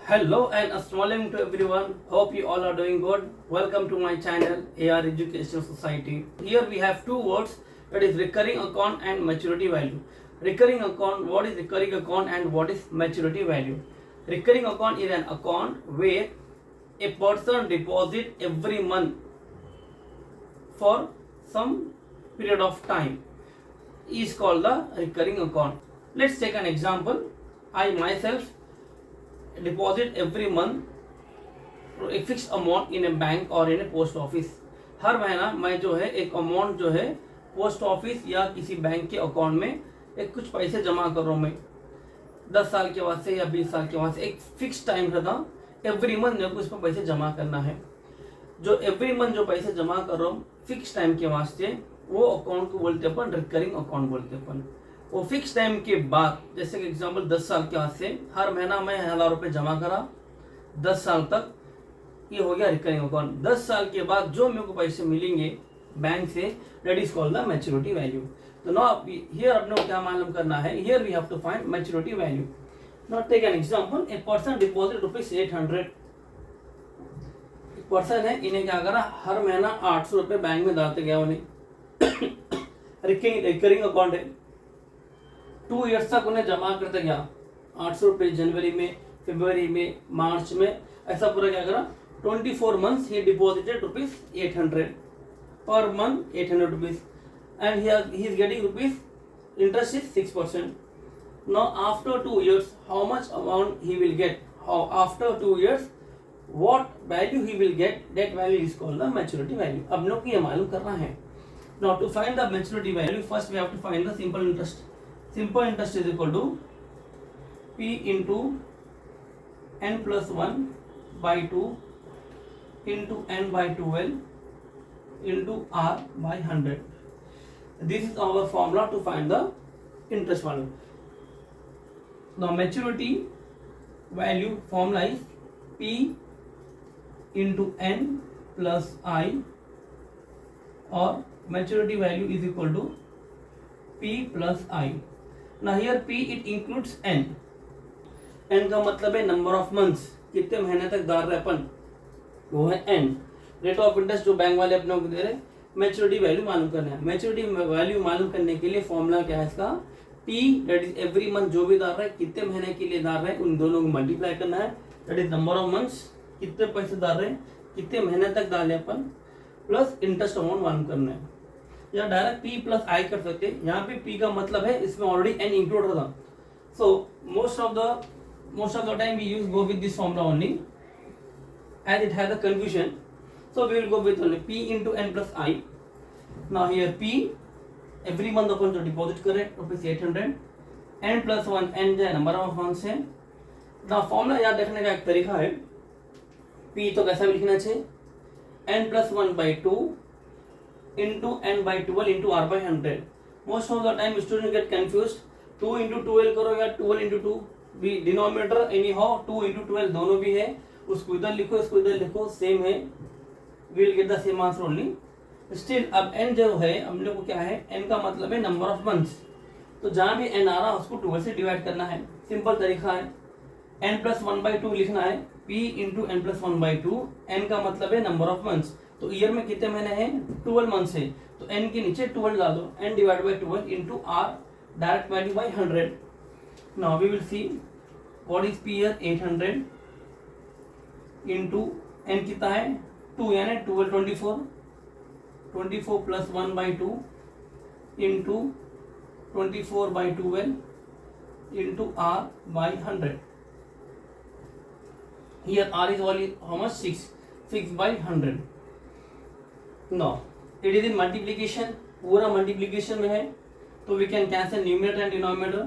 Hello and assalamualaikum to everyone. Hope you all are doing good. Welcome to my channel AR Educational Society. Here we have two words, that is recurring account and maturity value. Recurring account, what is recurring account and what is maturity value? Recurring account is an account where a person deposit every month for some period of time is called the recurring account. Let's take an example. I myself deposit every month a fixed amount in a bank or in a post office. हर महीना मैं जो है एक amount जो है post office या किसी bank के अकाउंट में एक कुछ पैसे जमा कर रहा हूँ मैं 10 साल के वास्ते या 20 साल के वास्ते एक फिक्स टाइम रहता एवरी मंथ मेरे को इसमें पैसे जमा करना है. जो एवरी मंथ जो पैसे जमा कर रहा हूँ फिक्स टाइम के वास्ते वो अकाउंट को बोलते अपन रिकरिंग अकाउंट बोलते अपन. वो फिक्स टाइम के बाद जैसे कि एग्जांपल 10 साल के वास्ते हर महीना मैं 1000 रुपये जमा करा 10 साल तक, ये हो गया रिकरिंग अकाउंट. 10 साल के बाद जो मेरे को पैसे मिलेंगे बैंक से that is called the maturity value. तो नाउ हियर अपने को क्या मालूम करना है, here we have to find maturity value. Now take an example, a person deposit ₹800. एक पर्सन है, इन्हें क्या करा हर महीना 800 रुपये बैंक में डालते गया उन्हें. रिकरिंग अकाउंट है, 2 ईयर्स तक उन्हें जमा करते गया 800 रुपये जनवरी में, फरवरी में, मार्च में, ऐसा पूरा क्या करा 24 months he deposited ₹800 per month 800 rupees and he is getting rupees interest is 6%. Now after 2 years how much amount he will get, after 2 years what value he will get, that value is called the maturity value. अब लोग को ये मालूम करना है. Now to find the maturity value first we have to find the simple interest. Simple interest is equal to P into n plus 1 by 2 into n by 12 into r by 100. This is our formula to find the interest value. Now maturity value formula is P into n plus I, or maturity value is equal to P plus I. Now here P it includes n. n का मतलब है number of months, कितने महीने तक दार रहे अपन, वो है n. रेट ऑफ इंटरेस्ट जो बैंक वाले अपने को दे रहे. मैच्योरिटी वैल्यू मालूम करना है. मैच्योरिटी वैल्यू मालूम करने के लिए फॉर्मूला क्या है इसका, P that is every month जो भी दार रहा है, कितने महीने के लिए दार रहे हैं, उन दोनों को मल्टीप्लाई करना है. That is number of months, कितने पैसे दार रहे हैं, कितने महीने तक डाले अपन, प्लस इंटरेस्ट अमाउंट मालूम करना है. या डायरेक्ट P प्लस I कर सकते हैं. यहाँ पे P का मतलब है इसमें ऑलरेडी n इंक्लूड था. So most of the time we use go with this formula only as it has a confusion, so we will go with only P into n plus I. Now here P every month अपन जो deposit करें ₹800, n plus 1 n जो number of months है. ना formula याद रखने का एक तरीका है. P तो कैसा भी लिखना चाहिए, n plus 1 by 2 into n by 12 into r by 100. Most of the time students get confused. 2 into 12 करो या 12 into 2, भी डिनोमिनेटर एनी हाउ 2 into 12 दोनों भी है, उसको इधर लिखो इसको इधर लिखो सेम है, we will get the same answer only. Still अब n जो है हम लोग को क्या है, n का मतलब है नंबर ऑफ मंथ्स, तो जहाँ भी n आ रहा है उसको 12 से डिवाइड करना है. सिंपल तरीका है, n plus 1 by 2 लिखना है, p into n plus 1 by 2, n का मतलब है नंबर ऑफ मंथ्स. तो ईयर में कितने महीने हैं, 12 मंथ्स है, तो n के नीचे 12 डाल दो, n divide by 12 into r direct value by 100. Now we will see what is p here 800 into n कितना है 2 यानी 12 24 plus 1 by 2 into 24 by 12 into r by 100. Here r is only how much, 6 by 100. Now it is in multiplication, पूरा multiplication में है, तो we can cancel numerator and denominator.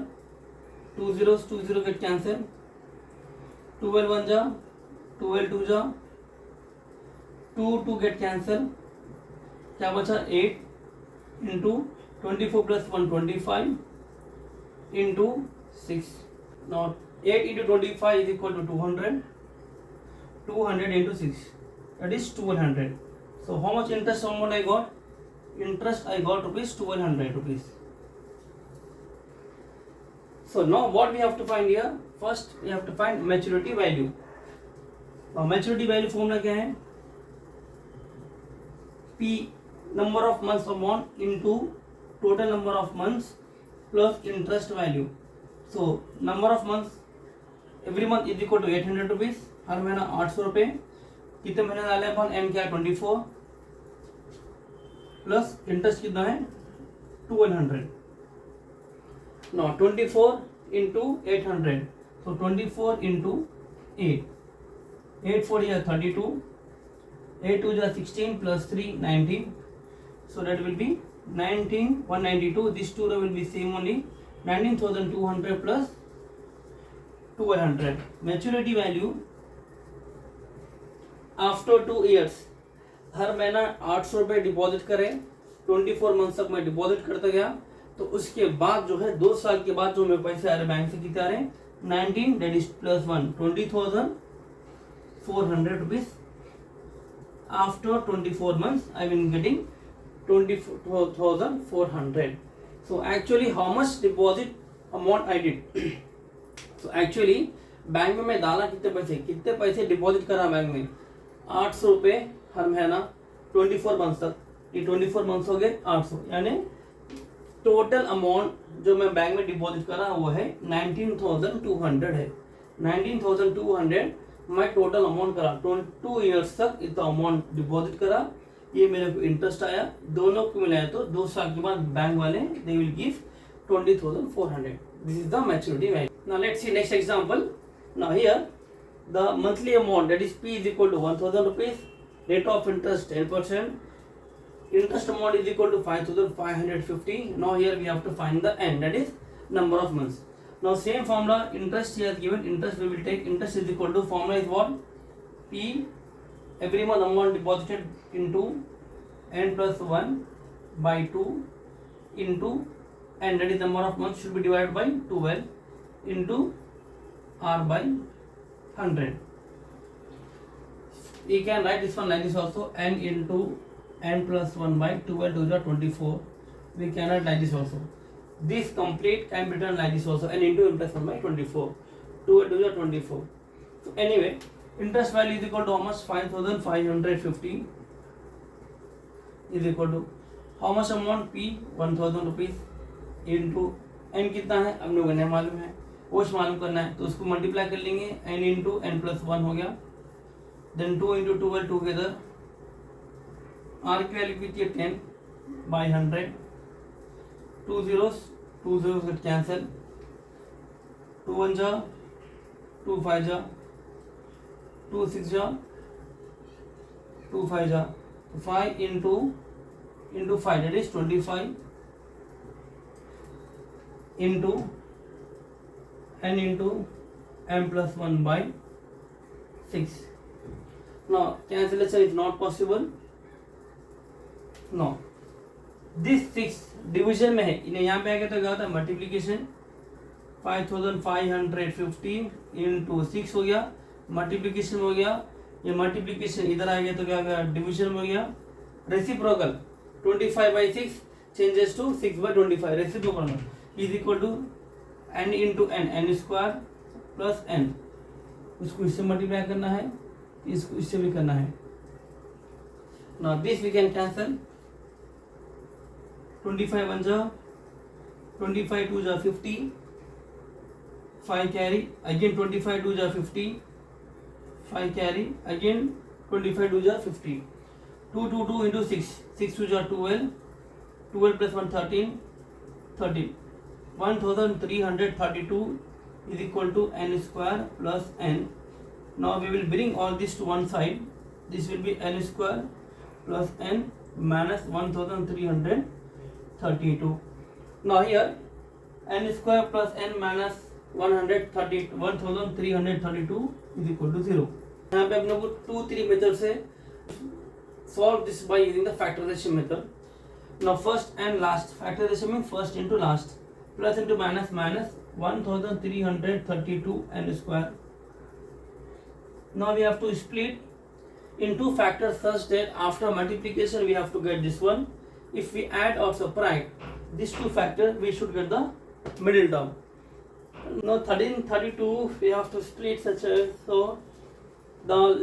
2 0 get cancel, 12 1 जा 12 2 जा 2 get cancel, क्या बचा 8 into 24 plus 1 25 into 6. Now 8 into 25 is equal to 200 into 6, that is 1200. So how much interest amount I got? Interest I got ₹1200. So now what we have to find here? First we have to find maturity value. और maturity value formula क्या है, P number of months amount into total number of months plus interest value. So number of months every month is equal to 800 rupees, हर महीना 800 रुपये, कितने महीने डाले अपन, N क्या है 24 प्लस इंटरेस्ट कितना है 1200. Now 24 into 800, so 24 into 8, 8 4 is 32, 8 2 is 16 plus 3 19, so that will be 192. This two will be same only, 19,200 plus 1200. Maturity value after 2 years, हर महीना 800 रुपये डिपॉजिट करें, 24 मंथ तक मैं डिपॉजिट करता गया, तो उसके बाद जो है 2 साल के बाद जो मेरे पैसे आ रहे बैंक से कितने आ रहे हैं 19, that is plus 1 20,400 rupees. After 24 months I will be getting 24,400. So actually how much deposit amount I did? So actually bank में मैं डाला कितने पैसे डिपॉजिट करा बैंक में 800 रुपये हर महीना 24 मंथ तक, ये 24 मंथ्स हो गए 800, यानी टोटल अमाउंट जो मैं बैंक में डिपॉजिट करा वो है 19,200 है. 19,200 मैं टोटल अमाउंट करा, 2 इयर्स तक इतना अमाउंट डिपॉजिट करा, ये मेरे को इंटरेस्ट आया, दोनों को मिलाया तो 2 साल के बाद बैंक वाले they will give 20,400. This is the maturity value. Now let's see next example. Now here the monthly amount that is P is equal to 1,000 rupees, rate of interest 10%, interest amount is equal to 5,550. Now here we have to find the n, that is number of months. Now same formula, interest here is given, interest we will take, interest is equal to, formula is what, P every month amount deposited into n plus 1 by 2 into n, that is number of months should be divided by 12 into r by 100. You can write this one like this also, n into n plus 1 by 12 to the 24. We can write like this also. This complete can be written like this also, n into n plus 1 by 24, 12 to the 24. So anyway, interest value is equal to how much, 5,550 is equal to how much amount, P 1,000 rupees into n कितना है अब लोगों ने मालूम है, वो मालूम करना है तो उसको मल्टीप्लाई कर लेंगे, n into n plus 1 हो गया, then 2 into 12 together, r की वैल्यू कितनी है 10 by 100, 2 zeros get cancel, 2 1 जा 2 5 जा 2 6 जा 2 5 जा, 5 into 5 that is 25 into n into m plus 1 by 6. Now cancellation is not possible. No, this 6 division में है, इन्हें यहाँ पे आगे तो क्या होता है मल्टीप्लीकेशन, 5,550 into 6 हो गया, मल्टीप्लीकेशन हो गया, ये मल्टीप्लीकेशन इधर आ गया तो क्या हो गया डिवीजन हो गया, reciprocal 25 by 6 changes to 6 by 25, reciprocal is equal to n into n square plus n, उसको इससे मल्टीप्लाई करना है, इसको इससे भी करना है. Now this we can cancel, 25 1 जा 25 2 जा 50, 5 carry again, 25 2 जा 50, 5 carry again, 25 2 जा 50, 2 2 2 into 6, 6 2 जा 12, 12 plus 1 13, 1,332 is equal to n square plus n. Now we will bring all this to one side, this will be n square plus n minus 1,332. Now here n square plus n minus 1,332 is equal to 0. यहाँ पे अपने को 2-3 method से solve this by using the factorization method. Now first and last, factorization means first into last, plus into minus, minus 1,332 n square. Now we have to split in two factors such that after multiplication we have to get this one. If we add or subtract these two factors, we should get the middle term. Now 1332 we have to split such as, so Now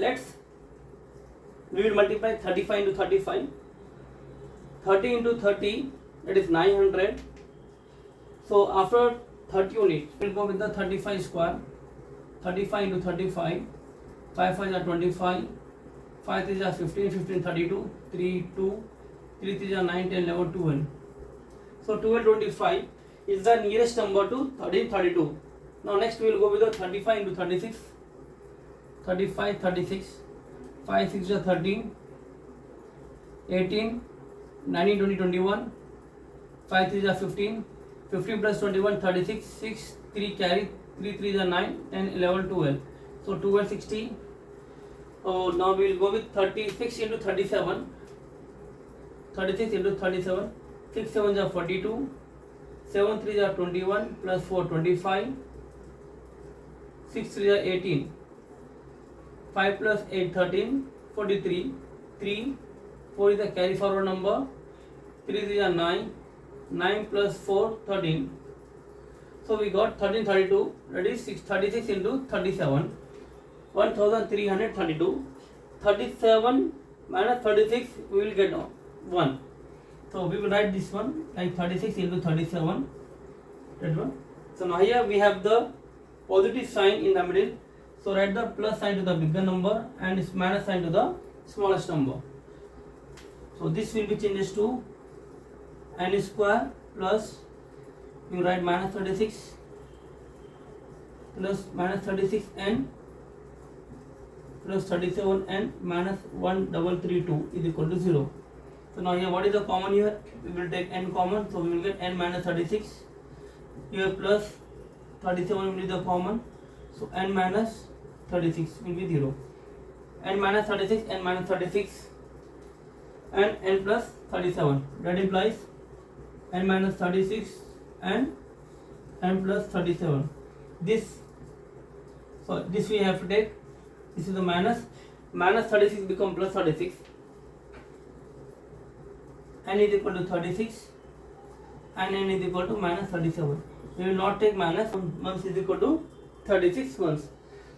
we will multiply 35 into 35. 30 into 30, that is 900. So after 30 units, we'll go with the 35 square. 35 into 35, 5 5 are 25, 5 3 are 15, 15 32, 3 2, 3 3 are 9, 10, 11, 12. So 12 25 is the nearest number to 13 32. Now next we will go with the 35 into 36, 35 36, 5 6 are 13, 18, 19 20 21, 5 3 are 15, 15 plus 21 36, 6 3 carry, 3 3 are 9, 10 11 12. So 12 60. Oh, now we will go with 36 into 37, 36 into 37, 6 7 are 42, 7 3 are 21 plus 4 25, 6 3 are 18, 5 plus 8 13, 43, 3 4 is the carry forward number, 3 3 are 9, 9 plus 4 13. So we got 1332, that is 36 into 37, 1332. 37 minus 36, we will get 1. So we will write this one like 36 into 37, that one. So now here we have the positive sign in the middle. So write the plus sign to the bigger number and minus sign to the smallest number. So this will be changes to n square plus, you write minus 36 plus minus 36n plus 37n minus 1332 is equal to 0. So now here what is the common here? We will take n common, so we will get n minus 36. Here plus 37 will be the common, so n minus 36 will be 0. N minus 36, n minus 36 and n plus 37. That implies n minus 36 and n plus 37. This we have to take. This is the minus 36 become plus 36. N is equal to 36 and n is equal to minus 37. We will not take minus, months is equal to 36 months.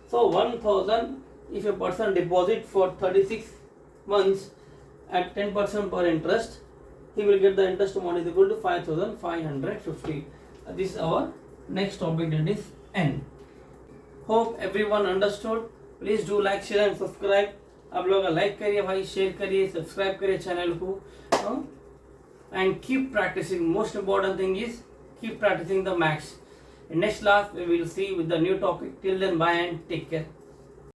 So 1000, if a person deposit for 36 months at 10% per interest, he will get the interest amount is equal to 5550. This is our next topic, that is N. Hope everyone understood. Please do like, share and subscribe. आप लोग like करिए भाई, share करिए, subscribe करिए channel को, and keep practicing. Most important thing is keep practicing the maths. In next class we will see with the new topic. Till then, bye and take care.